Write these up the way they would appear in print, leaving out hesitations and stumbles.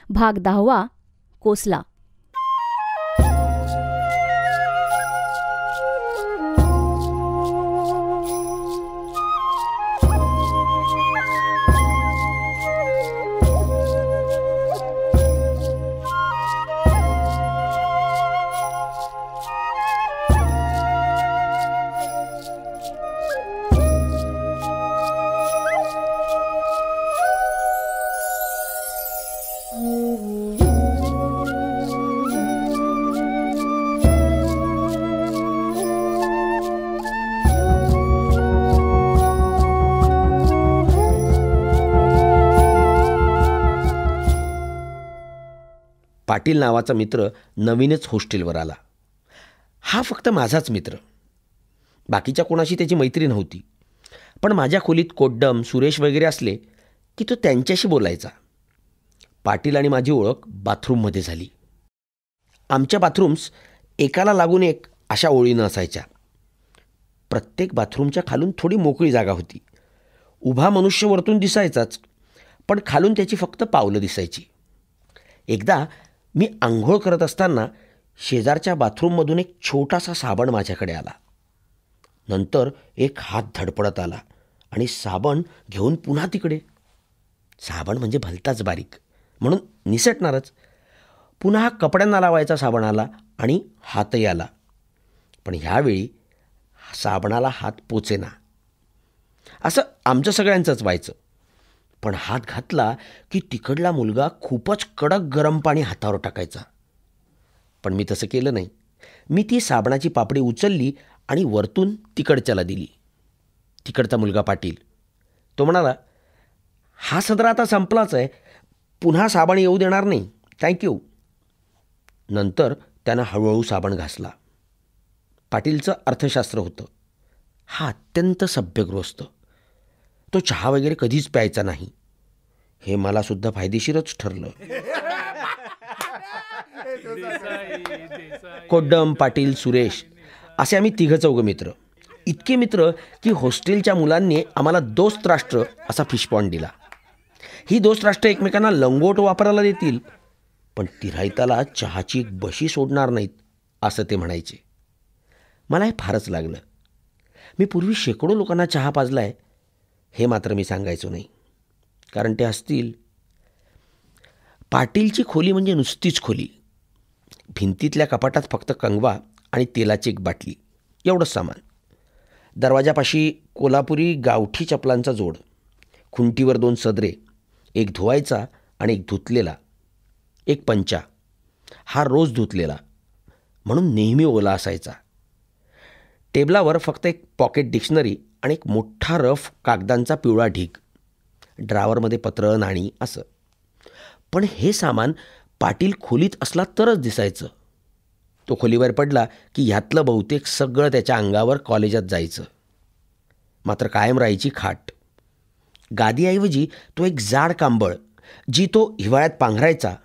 भाग 10 कोसला. पाटील नावाचा मित्र नवीनच हॉस्टेलवर आला. हा फक्त माझाच मित्र. बाकीच्या कोणाशी त्याची मैत्री नव्हती. पण माझ्या खोलीत कोड्डम, सुरेश वगैरे असले की तो त्यांच्याशी बोलायचा. पाटील आणि माझी ओळख बाथरूममध्ये झाली. आमच्या बाथरूम्स एकाला लागून एक अशा ओळीनं असायच्या. प्रत्येक बाथरूमच्या खालून थोडी मोकळी जागा होती. उभा मनुष्य वरतून दिसायचाच, पण खालून त्याची फक्त पावलं दिसायची. एकदा मी आंघोळ करत असताना शेजारच्या बाथरूममधून एक छोटासा साबण माझ्याकडे आला. नंतर एक हात धडपडत आला आणि साबण घेऊन पुन्हा तिकडे. साबण म्हणजे भलताच बारीक, म्हणून निसटणारच. पुन्हा कपड्यांना लावायचा साबण आला आणि हातही आला. पण ह्यावेळी साबणाला हात पोचेना. असं आमचं सगळ्यांचंच व्हायचं. पण हात घातला की तिकडला मुलगा खूपच कडक गरम पाणी हातावर टाकायचा. पण मी तसं केलं नाही. मी ती साबणाची पापडी उचलली आणि वरतून तिकडच्याला दिली. तिकडचा मुलगा पाटील. तो म्हणाला, हा सदरा आता संपलाच आहे, पुन्हा साबण येऊ देणार नाही, थँक्यू. नंतर त्यानं हळूहळू साबण घासला. पाटीलचं अर्थशास्त्र होतं. हा अत्यंत सभ्यगृहस्थ. तो चहा वगैरे कधीच प्यायचा नाही. हे मला सुद्धा फायदेशीरच ठरलं. कोड्डम, पाटील, सुरेश असे आम्ही तिघं चौघं मित्र. इतके मित्र की हॉस्टेलच्या मुलांनी आम्हाला दोस्त राष्ट्र असा फिशपॉन्ड दिला. ही दोस्त राष्ट्र एकमेकांना लंगोट वापरायला देतील, पण तिरायताला चहाची एक बशी सोडणार नाहीत असं ते म्हणायचे. मला हे फारच लागलं. मी पूर्वी शेकडो लोकांना चहा पाजलाय हे मात्र मी सांगायचो नाही, कारण ते हसतील. पाटीलची खोली म्हणजे नुसतीच खोली. भिंतीतल्या कपाटात फक्त कंगवा आणि तेलाची एक बाटली, एवढंच सामान. दरवाजापाशी कोल्हापुरी गावठी चपलांचा जोड, खुंटीवर 2 सदरे, एक धुवायचा आणि एक धुतलेला, एक पंचा. हा रोज धुतलेला म्हणून नेहमी ओला असायचा. टेबलावर फक्त एक पॉकेट डिक्शनरी आणि एक मोठा रफ कागदांचा पिवळा ढीग. ड्रावरमध्ये पत्र, नाणी असं. पण हे सामान पाटील खोलीत असला तरच दिसायचं. तो खोलीवर पडला की ह्यातलं बहुतेक सगळं त्याच्या अंगावर कॉलेजात जायचं. मात्र कायम राहायची खाट. गादीऐवजी तो एक जाड कांबळ, जी तो हिवाळ्यात पांघरायचा,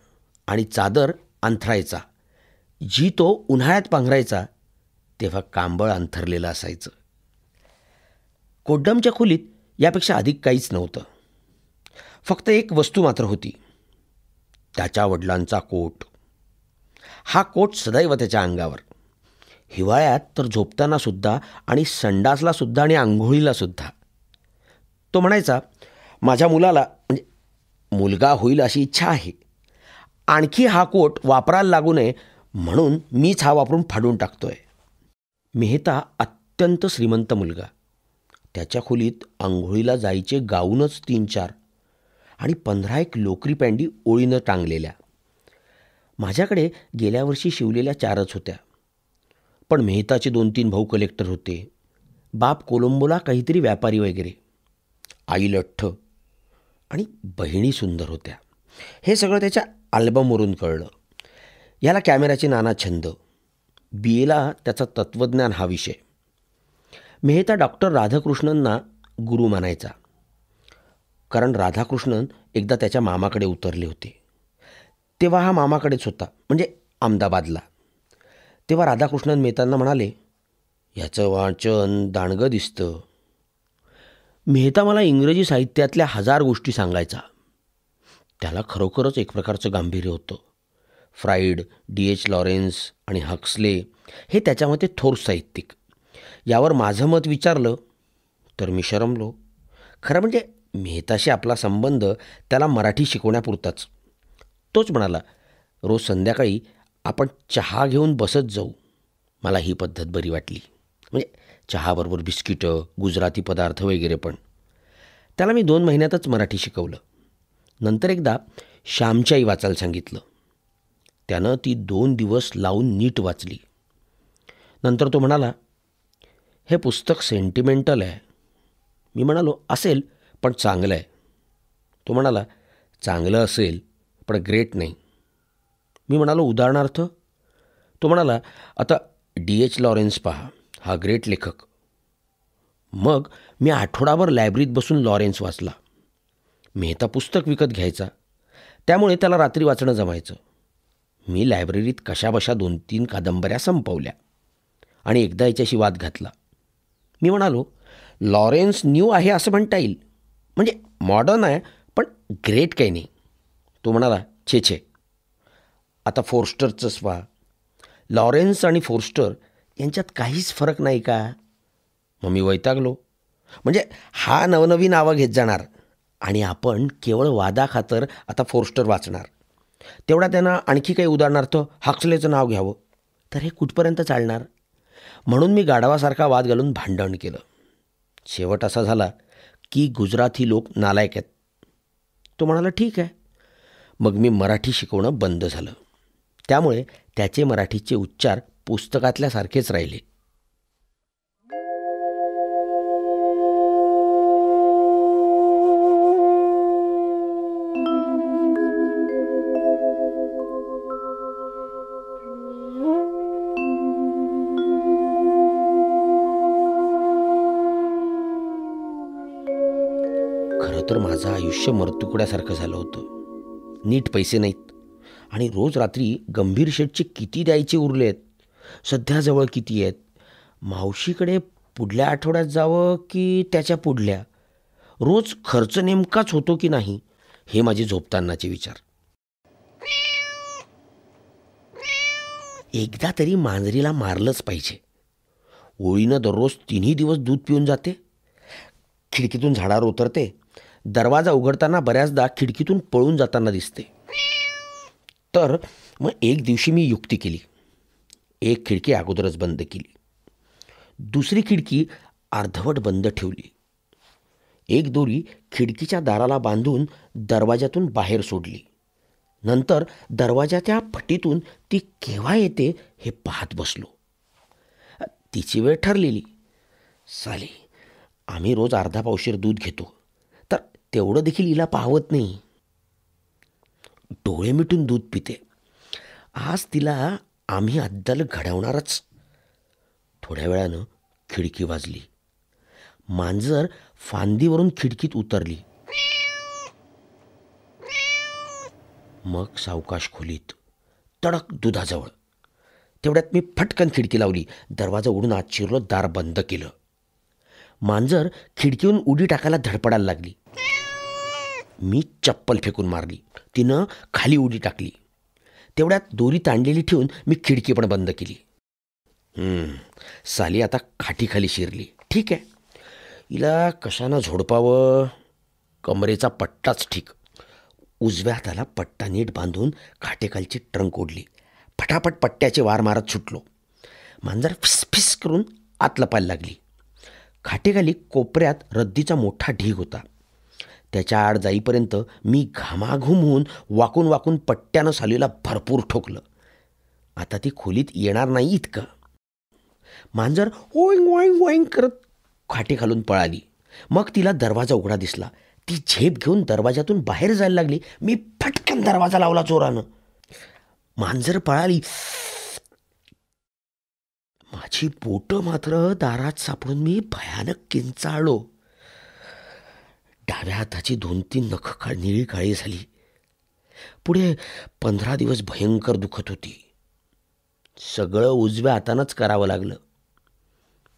आणि चादर अंथरायचा, जी तो उन्हाळ्यात पांघरायचा तेव्हा कांबळ अंथरलेलं असायचं. कोड्डमच्या खोलीत यापेक्षा अधिक काहीच नव्हतं. फक्त एक वस्तू मात्र होती, त्याच्या वडिलांचा कोट. हा कोट सदैव त्याच्या अंगावर, हिवाळ्यात तर झोपतानासुद्धा आणि संडासलासुद्धा आणि आंघोळीलासुद्धा. तो म्हणायचा, माझ्या मुलाला म्हणजे मुलगा होईल अशी इच्छा आहे, आणखी हा कोट वापरायला लागू नये म्हणून मीच हा वापरून फाडून टाकतोय. मेहता अत्यंत श्रीमंत मुलगा. त्याच्या खोलीत आंघोळीला जायचे गाऊनच 3-4 आणि 15 लोकरी पॅन्टी ओळीनं टांगलेल्या. माझ्याकडे गेल्या वर्षी शिवलेल्या 4च होत्या. पण मेहताचे 2-3 भाऊ कलेक्टर होते. बाप कोलंबोला काहीतरी व्यापारी वगैरे. आई लठ्ठ आणि बहिणी सुंदर होत्या. हे सगळं त्याच्या अल्बमवरून कळलं. याला कॅमेऱ्याचे नाना छंद. BAला त्याचा तत्त्वज्ञान हा विषय. मेहता डॉक्टर राधाकृष्णनना गुरु मानायचा, कारण राधाकृष्णन एकदा त्याच्या मामाकडे उतरले होते. तेव्हा हा मामाकडेच होता, म्हणजे अहमदाबादला. तेव्हा राधाकृष्णन मेहतांना म्हणाले, याचं वाचन दांडगं दिसतं. मेहता मला इंग्रजी साहित्यातल्या 1000 गोष्टी सांगायचा. त्याला खरोखरच एक प्रकारचं गांभीर्य होतं. Fried, D.H. लॉरेन्स आणि हक्सले हे त्याच्या मते थोर साहित्यिक. यावर माझं मत विचारलं तर मी शरमलो. खरं म्हणजे मेहताशी आपला संबंध त्याला मराठी शिकवण्यापुरताच. तोच म्हणाला, रोज संध्याकाळी आपण चहा घेऊन बसत जाऊ. मला ही पद्धत बरी वाटली. म्हणजे चहाबरोबर बिस्किटं, गुजराती पदार्थ वगैरे पण. त्याला मी 2 महिन्यातच मराठी शिकवलं. नंतर एकदा श्यामची वाचायला सांगितलं. त्यानं ती 2 दिवस लावून नीट वाचली. नंतर तो म्हणाला, हे पुस्तक सेंटिमेंटल आहे. मी म्हणालो, असेल पण चांगलं आहे. तो म्हणाला, चांगलं असेल पण ग्रेट नाही. मी म्हणालो, उदाहरणार्थ? तो म्हणाला, आता D.H. लॉरेन्स पहा, हा ग्रेट लेखक. मग मी आठवडाभर लायब्ररीत बसून लॉरेन्स वाचला. मेहता पुस्तक विकत घ्यायचा, त्यामुळे त्याला रात्री वाचणं जमायचं. मी लायब्ररीत कशाबशा 2-3 कादंबऱ्या संपवल्या आणि एकदा याच्याशी वाद घातला. मी म्हणालो, लॉरेन्स न्यू आहे असं म्हणता येईल, म्हणजे मॉडर्न आहे पण ग्रेट काही नाही. तो म्हणाला, छे. आता फोर्स्टरचंच व्हा. लॉरेन्स आणि फोर्स्टर यांच्यात काहीच फरक नाही का? मग मी वैतागलो. म्हणजे हा नवनवी नावं घेत जाणार आणि आपण केवळ वादाखातर आता फोर्स्टर वाचणार. तेवढा त्यांना आणखी काही उदाहरणार्थ हक्सलेचं नाव घ्यावं, तर हे कुठपर्यंत चालणार? म्हणून मी गाढवासारखा वाद घालून भांडण केलं. शेवट असा झाला की गुजराती लोक नालायक आहेत. तो म्हणाला, ठीक आहे. मग मी मराठी शिकवणं बंद झालं. त्यामुळे त्याचे मराठीचे उच्चार पुस्तकातल्यासारखेच राहिले. खरं तर माझं आयुष्य मरतुकड्यासारखं झालं होतं. नीट पैसे नाहीत आणि रोज रात्री गंभीर शेठचे किती द्यायचे उरले आहेत, सध्या जवळ किती आहेत, मावशीकडे पुढल्या आठवड्यात जावं की त्याच्या पुढल्या, रोज खर्च नेमकाच होतो की नाही, हे माझे झोपतानाचे विचार. एकदा तरी मांजरीला मारलंच पाहिजे. ओळीनं दररोज 3 दिवस दूध पिऊन जाते, खिडकीतून झाडावर उतरते, दरवाजा उघडताना बऱ्याचदा खिडकीतून पळून जाताना दिसते. तर मग एक दिवशी मी युक्ती केली. एक खिडकी अगोदरच बंद केली, दुसरी खिडकी अर्धवट बंद ठेवली. एक दोरी खिडकीच्या दाराला बांधून दरवाजातून बाहेर सोडली. नंतर दरवाजाच्या फटीतून ती केव्हा येते हे पाहत बसलो. तिची वेळ ठरलेली. साली आम्ही रोज अर्धा पावशेर दूध घेतो, तर तेवढं देखील हिला पाहवत नाही. डोळे मिटून दूध पिते. आज तिला आम्ही अद्दल घडवणारच. थोड्या वेळानं खिडकी वाजली. मांजर फांदीवरून खिडकीत उतरली. मग सावकाश खोलीत, तडक दुधाजवळ. तेवढ्यात मी फटकन खिडकी लावली, दरवाजा उडून आत शिरलो, दार बंद केलं. मांजर खिडकीहून उडी टाकायला धडपडायला लागली. मी चप्पल फेकून मारली. तिनं खाली उडी टाकली. तेवढ्यात दोरी ताणलेली ठेवून मी खिडकी पण बंद केली. साली आता खाटीखाली शिरली. ठीक आहे, हिला कशानं झोडपावं? कमरेचा पट्टाच ठीक. उजव्या हाताला पट्टा नीट बांधून खाटेखालची ट्रंक ओढली. फटाफट पट्ट्याचे वार मारत सुटलो. मांजर फिसफिस करून आत लपायला लागली. खाटेखाली कोपऱ्यात रद्दीचा मोठा ढीग होता. त्याच्या आड जाईपर्यंत मी घामाघूम होऊन वाकून वाकून पट्ट्यानं सालीला भरपूर ठोकलं. आता ती खोलीत येणार नाही इतकं. मांजर ओईंग ओईंग ओईंग करत खाटेखालून पळाली. मग तिला दरवाजा उघडा दिसला. ती झेप घेऊन दरवाजातून बाहेर जायला लागली. मी फटकन दरवाजा लावला जोरानं. मांजर पळाली. माझी बोटं मात्र दारात सापडून मी भयानक किंचाळलो. डाव्या हाताची 2-3 नखं निळी काळी झाली. पुढे 15 दिवस भयंकर दुखत होती. सगळं उजव्या हातानंच करावं लागलं.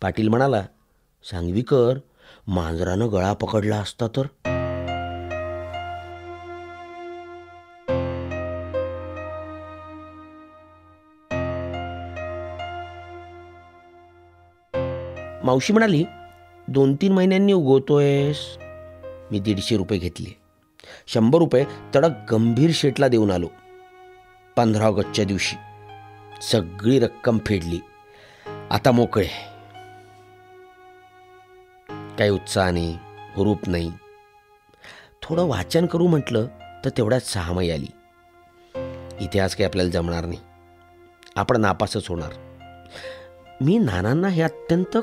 पाटील म्हणाला, सांगवीकर, मांजरानं गळा पकडला असता तर. मावशी म्हणाली, 2-3 महिन्यांनी उगवतोयस. मी 150 रुपये घेतले. 100 रुपये तडक गंभीर शेठला देऊन आलो. 15 ऑगस्टच्या दिवशी सगळी रक्कम फेडली. आता मोकळे. काही उत्साह नाही, हुरूप नाही. थोडं वाचन करू म्हटलं तर तेवढ्यात 6 मै आली. इतिहास काही आपल्याला जमणार नाही, आपण नापासच होणार. मी नानांना हे अत्यंत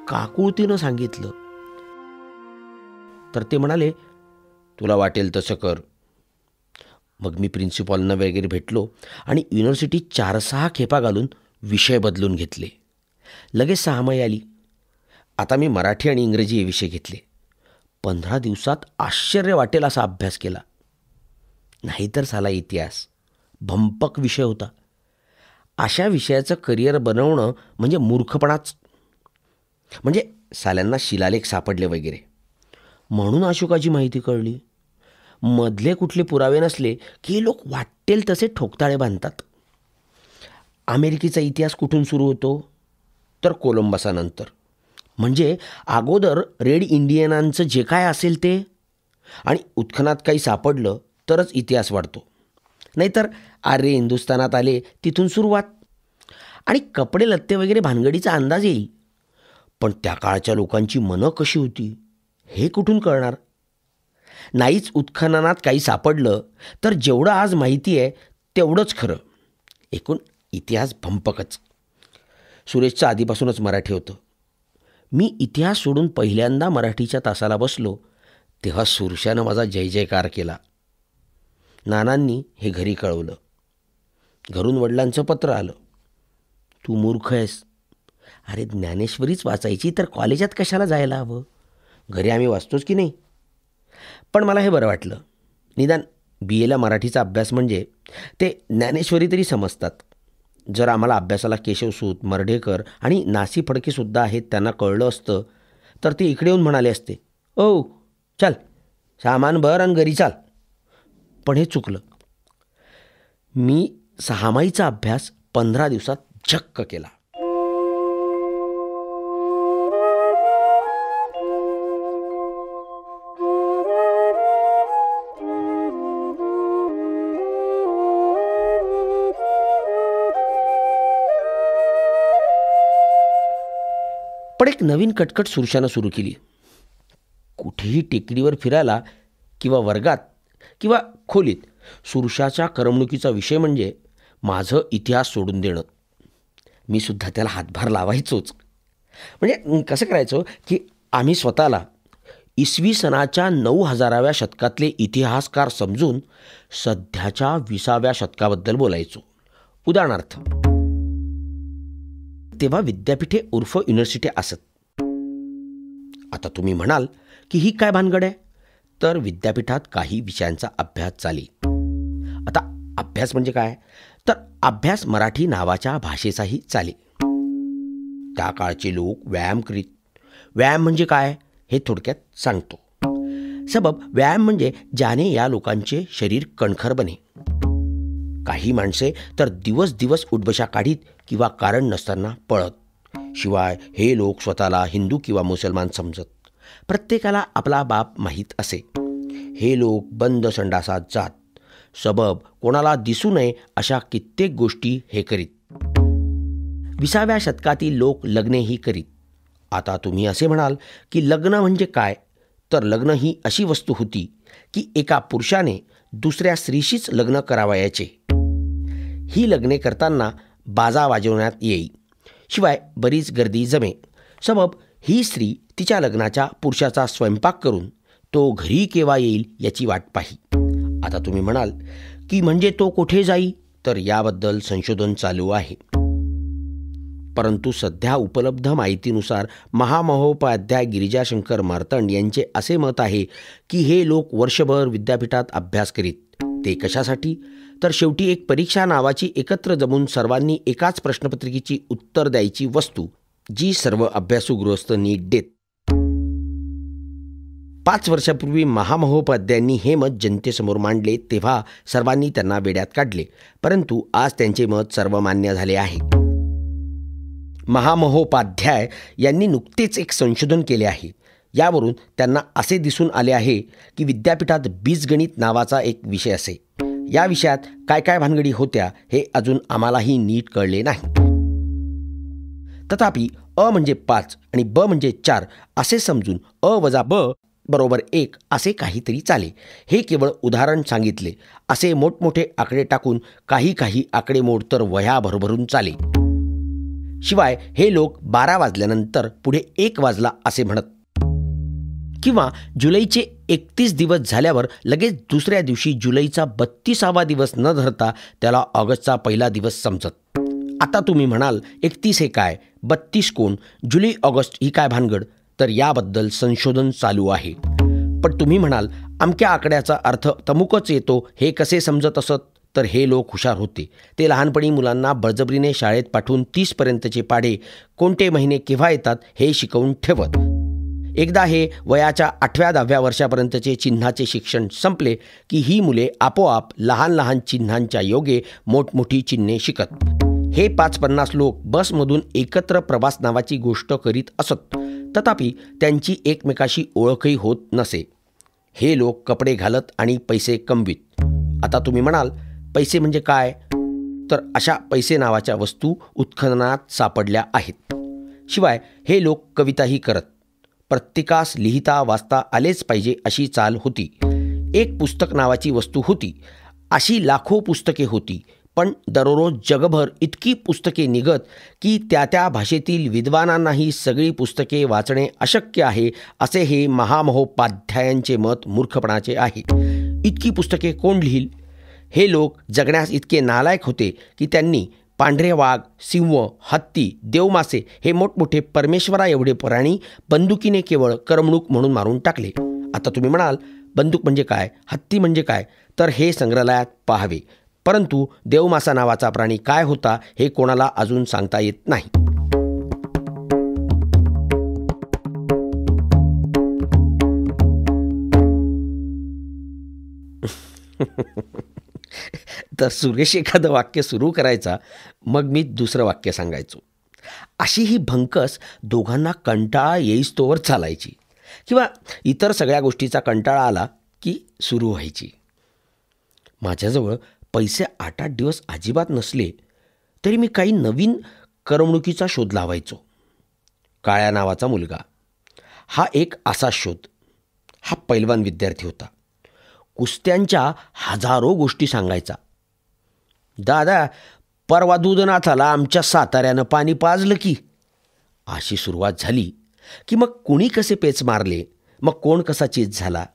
काकुळतीनं सांगितलं तर ते म्हणाले, तुला वाटेल तसं कर. मग मी प्रिन्सिपॉलना वगैरे भेटलो आणि युनिव्हर्सिटी 4-6 खेपा घालून विषय बदलून घेतले. लगेच 6 मै आली. आता मी मराठी आणि इंग्रजी हे विषय घेतले. 15 दिवसात आश्चर्य वाटेल असा अभ्यास केला. नाहीतर साला इतिहास भंपक विषय होता. अशा विषयाचं करिअर बनवणं म्हणजे मूर्खपणाच. म्हणजे साल्यांना शिलालेख सापडले वगैरे म्हणून अशोकाची माहिती कळली. मधले कुठले पुरावे नसले की हे लोक वाटेल तसे ठोकताळे बांधतात. अमेरिकेचा इतिहास कुठून सुरू होतो तर कोलंबसानंतर. म्हणजे अगोदर रेड इंडियनांचं जे काय असेल ते, आणि उत्खनात काही सापडलं तरच इतिहास वाढतो. नाहीतर आर्य हिंदुस्थानात आले तिथून सुरुवात. आणि कपडे लत्ते वगैरे भानगडीचा अंदाज येईल, पण त्या काळच्या लोकांची मनं कशी होती हे कुठून कळणार. नाहीच उत्खननात काही सापडलं तर जेवढं आज माहिती आहे तेवढंच खरं. एकूण इतिहास भंपकच. सुरेशचं आधीपासूनच मराठी होतं. मी इतिहास सोडून पहिल्यांदा मराठीच्या तासाला बसलो तेव्हा सुरशानं माझा जय जयकार केला. नानांनी हे घरी कळवलं. घरून वडिलांचं पत्र आलं, तू मूर्ख आहेस. अरे ज्ञानेश्वरीच वाचायची तर कॉलेजात कशाला जायला हवं, घरी आम्ही वाचतोच की नाही. पण मला हे बरं वाटलं. निदान BAला मराठीचा अभ्यास म्हणजे ते ज्ञानेश्वरी तरी समजतात. जर आम्हाला अभ्यासाला केशवसूत, मर्ढेकर आणि नासी फडकेसुद्धा आहेत त्यांना कळलं असतं तर ते इकडे येऊन म्हणाले असते, ओ चल सामान भर आणि घरी चाल. पण हे चुकलं. मी 6 माईचा अभ्यास 15 दिवसात झक्क केला. पण एक नवीन कटकट सुरशानं सुरू केली. कुठेही टेकडीवर फिरायला किंवा वर्गात किंवा खोलीत सुरशाच्या करमणुकीचा विषय म्हणजे माझं इतिहास सोडून देणं. मी सुद्धा त्याला हातभार लावायचोच. म्हणजे कसं करायचो की आम्ही स्वतःला इसवी सनाच्या 9000व्या शतकातले इतिहासकार समजून सध्याच्या 20व्या शतकाबद्दल बोलायचो. उदाहरणार्थ, तेव्हा विद्यापीठे उर्फ युनिव्हर्सिटी असत. आता तुम्ही म्हणाल की ही काय भानगड आहे, तर विद्यापीठात काही विषयांचा अभ्यास चाले. आता अभ्यास म्हणजे काय, तर अभ्यास मराठी नावाच्या भाषेचाही चाले. त्या काळचे लोक व्यायाम करीत. व्यायाम म्हणजे काय हे थोडक्यात सांगतो. सबब व्यायाम म्हणजे ज्याने या लोकांचे शरीर कणखर बने. काही माणसे तर दिवस दिवस उठबशा काढीत किंवा कारण नसताना पळत. शिवाय हे लोक स्वतःला हिंदू किंवा मुसलमान समजत. प्रत्येकाला आपला बाप माहीत असे. हे लोक बंद संडासात जात. सबब कोणाला दिसू नये अशा कित्येक गोष्टी हे करीत. 20व्या शतकातील लोक लग्नेही करीत. आता तुम्ही असे म्हणाल की लग्न म्हणजे काय, तर लग्न ही अशी वस्तू होती की एका पुरुषाने दुसऱ्या स्त्रीशीच लग्न करावयाचे. ही लग्ने करताना बाजा वाजवण्यात येई. शिवाय बरीच गर्दी जमे. सबब ही स्त्री तिच्या लग्नाच्या पुरुषाचा स्वयंपाक करून तो घरी केव्हा येईल याची वाट पाही. आता तुम्ही म्हणाल की म्हणजे तो कुठे जाई, तर याबद्दल संशोधन चालू आहे. परंतु सध्या उपलब्ध माहितीनुसार महामहोपाध्याय गिरिजाशंकर मार्तंड यांचे असे मत आहे की हे लोक वर्षभर विद्यापीठात अभ्यास करीत. ते कशासाठी, तर शेवटी एक परीक्षा नावाची एकत्र जमून सर्वांनी एकाच प्रश्नपत्रिकेची उत्तर द्यायची वस्तू, जी सर्व अभ्यासू गृहस्थ नीट देत. 5 वर्षापूर्वी महामहोपाध्यायांनी हे मत जनतेसमोर मांडले तेव्हा सर्वांनी त्यांना वेड्यात काढले. परंतु आज त्यांचे मत सर्वमान्य झाले आहे. महामहोपाध्याय यांनी नुकतेच एक संशोधन केले आहे. यावरून त्यांना असे दिसून आले आहे की विद्यापीठात बीजगणित नावाचा एक विषय असे. या विषयात काय काय भानगडी होत्या हे अजून आम्हालाही नीट कळले नाही. तथापि अ म्हणजे 5 आणि ब म्हणजे 4 असे समजून अ वजा ब बरोबर 1 असे काहीतरी चाले. हे केवळ उदाहरण सांगितले. असे मोठमोठे आकडे टाकून काही आकडेमोड तर वह्या भरभरून चाले. शिवाय हे लोक 12 वाजल्यानंतर पुढे 1 वाजला असे म्हणत, किंवा जुलैचे 31 दिवस झाल्यावर लगेच दुसऱ्या दिवशी जुलैचा 32वा दिवस न धरता त्याला ऑगस्टचा पहिला दिवस समजत. आता तुम्ही म्हणाल 31 हे काय, 32 कोण, जुलै ऑगस्ट ही काय भानगड? तर याबद्दल संशोधन चालू आहे. पण तुम्ही म्हणाल अमक्या आकड्याचा अर्थ तमुकच येतो, हे कसे समजत असत? तर हे लोक हुशार होते. ते लहानपणी मुलांना बळजबरीने शाळेत पाठवून 30पर्यंतचे पाढे कोणते महिने केव्हा येतात हे शिकवून ठेवत. एकदा हे वयाच्या 8व्या-10व्या वर्षापर्यंतचे चिन्हाचे शिक्षण संपले की ही मुले आपोआप लहान लहान चिन्हांच्या योगे मोठमोठी चिन्हे शिकत. हे 5-50 लोक बसमधून एकत्र प्रवास नावाची गोष्ट करीत असत. तथापि त्यांची एकमेकाशी ओळखही होत नसे. हे लोक कपडे घालत आणि पैसे कमवीत. आता तुम्ही म्हणाल पैसे म्हणजे काय? तर अशा पैसे नावाच्या वस्तू उत्खननात सापडल्या आहेत. शिवाय हे लोक कविताही करत. प्रत्येकास लिहिता वाचता आलेच पाहिजे अशी चाल होती. एक पुस्तक नावाची वस्तू होती. अशी लाखो पुस्तके होती. पण दररोज जगभर इतकी पुस्तके निघत की त्या भाषेतील विद्वानांनाही सगळी पुस्तके वाचणे अशक्य आहे असे हे महामहोपाध्यायांचे मत मूर्खपणाचे आहे. इतकी पुस्तके कोण लिहिल? हे लोक जगण्यास इतके नालायक होते की त्यांनी पांढरे वाघ, सिंह, हत्ती, देवमासे हे मोठमोठे परमेश्वरा एवढे प्राणी बंदुकीने केवळ करमणूक म्हणून मारून टाकले. आता तुम्ही म्हणाल बंदूक म्हणजे काय, हत्ती म्हणजे काय? तर हे संग्रहालयात पाहावे. परंतु देवमासा नावाचा प्राणी काय होता हे कोणाला अजून सांगता येत नाही. तर सुरेश एखादं वाक्य सुरू करायचा, मग मी दुसरं वाक्य सांगायचो. अशी ही भंकस दोघांना कंटाळा येईस्तोवर चालायची, किंवा इतर सगळ्या गोष्टीचा कंटाळा आला की सुरू व्हायची. माझ्याजवळ पैसे 8-8 दिवस अजिबात नसले तरी मी काही नवीन करमणुकीचा शोध लावायचो. काळ्या नावाचा मुलगा हा एक असा शोध. हा पैलवान विद्यार्थी होता. कुस्त्यांच्या हजारो गोष्टी सांगायचा. दादा, परवा दूधनाथाला आमच्या साताऱ्यानं पाणी पाजलं की, अशी सुरुवात झाली की मग कुणी कसे पेच मारले, मग कोण कसा चीज झाला.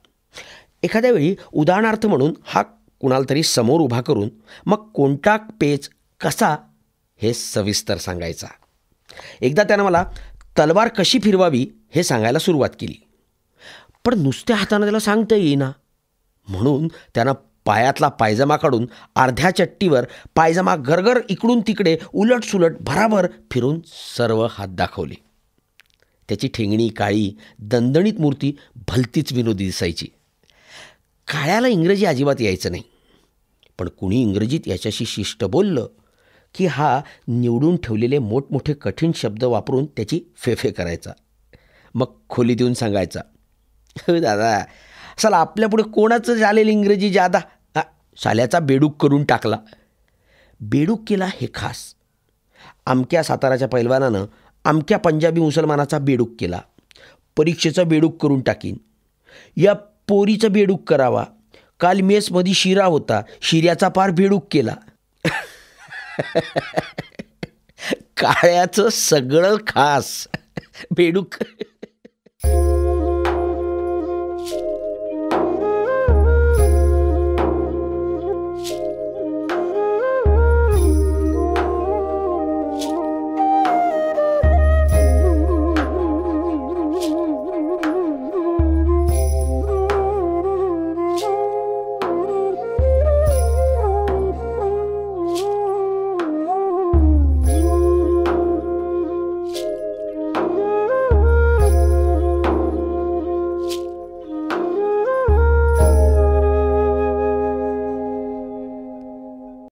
एखाद्या वेळी उदाहरणार्थ म्हणून हा कुणाला तरी समोर उभा करून मग कोणता पेच कसा हे सविस्तर सांगायचा. एकदा त्यानं मला तलवार कशी फिरवावी हे सांगायला सुरुवात केली. पण नुसत्या हातानं त्याला सांगता येईना. म्हणून त्यानं पायातला पायजमा काढून अर्ध्या चट्टीवर पायजमा गरगर इकडून तिकडे उलटसुलट भराभर फिरून सर्व हात दाखवले. त्याची ठेंगणी काळी दणदणीत मूर्ती भलतीच विनोदी दिसायची. काळ्याला इंग्रजी अजिबात यायचं नाही. पण कुणी इंग्रजीत याच्याशी शिष्ट बोललं की हा निवडून ठेवलेले मोठमोठे कठीण शब्द वापरून त्याची फेफे करायचा. मग खोली देऊन सांगायचा, दादा साला आपल्यापुढे कोणाचं झालेलं इंग्रजी जादा, साल्याचा बेडूक करून टाकला. बेडूक केला हे खास. अमक्या साताराच्या पैलवानानं अमक्या पंजाबी मुसलमानाचा बेडूक केला. परीक्षेचा बेडूक करून टाकीन. या पोरीचा बेडूक करावा. काल मेसमध्ये शिरा होता, शिऱ्याचा पार बेडूक केला. काळ्याचं सगळं खास बेडूक.